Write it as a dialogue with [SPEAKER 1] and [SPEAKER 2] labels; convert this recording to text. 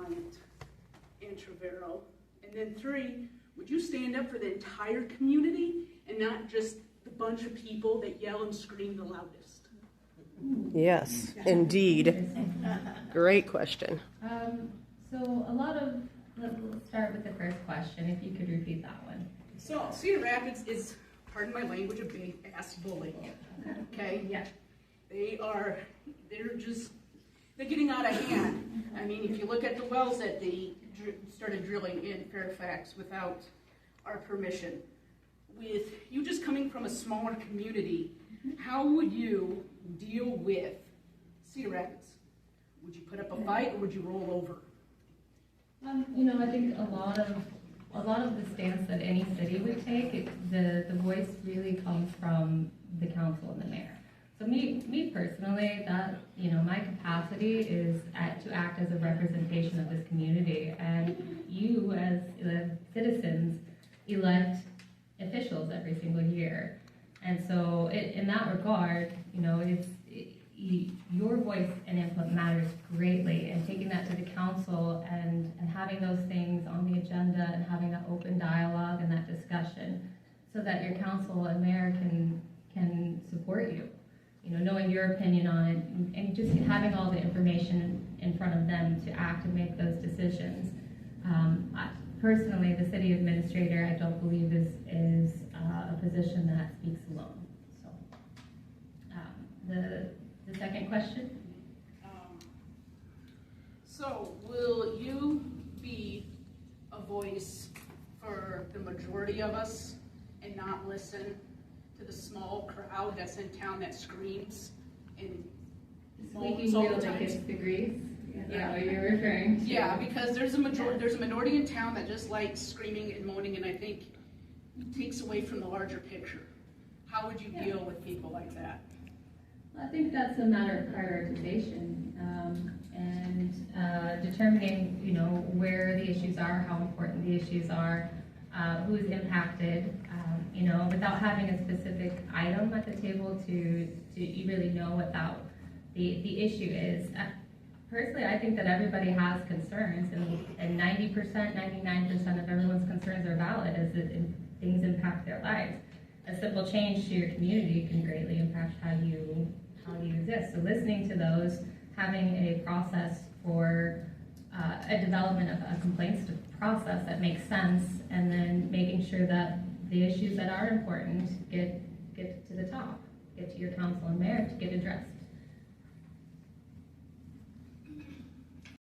[SPEAKER 1] Bryant, and Trevero? And then 3, would you stand up for the entire community and not just the bunch of people that yell and scream the loudest?
[SPEAKER 2] Yes, indeed. Great question.
[SPEAKER 3] So a lot of, let's start with the first question, if you could repeat that one.
[SPEAKER 1] So Cedar Rapids is, pardon my language, a big ass bully. Okay?
[SPEAKER 3] Yeah.
[SPEAKER 1] They're getting out of hand. I mean, if you look at the wells that they started drilling in Fairfax without our permission, with you just coming from a smaller community, how would you deal with Cedar Rapids? Would you put up a fight or would you roll over?
[SPEAKER 3] I think a lot of the stance that any city would take, the voice really comes from the council and the mayor. So me personally, that my capacity is to act as a representation of this community, and you as citizens elect officials every single year, and so in that regard, your voice and input matters greatly, and taking that to the council and having those things on the agenda and having that open dialogue and that discussion so that your council and mayor can support you, knowing your opinion on it and just having all the information in front of them to act and make those decisions. Personally, the city administrator, I don't believe is a position that speaks alone. So the second question?
[SPEAKER 1] So will you be a voice for the majority of us and not listen to the small crowd that's in town that screams and moans all the time?
[SPEAKER 3] The grease?
[SPEAKER 1] Yeah,
[SPEAKER 3] what you're referring to.
[SPEAKER 1] Yeah, because there's a minority in town that just likes screaming and moaning, and I think it takes away from the larger picture. How would you deal with people like that?
[SPEAKER 3] I think that's a matter of prioritization and determining, where the issues are, how important the issues are, who is impacted, without having a specific item at the table to really know what the issue is. Personally, I think that everybody has concerns, and 90%, 99% of everyone's concerns are valid as things impact their lives. A simple change to your community can greatly impact how you exist. So listening to those, having a process for a development of a complaints process that makes sense, and then making sure that the issues that are important get to the top, get to your council and mayor to get addressed.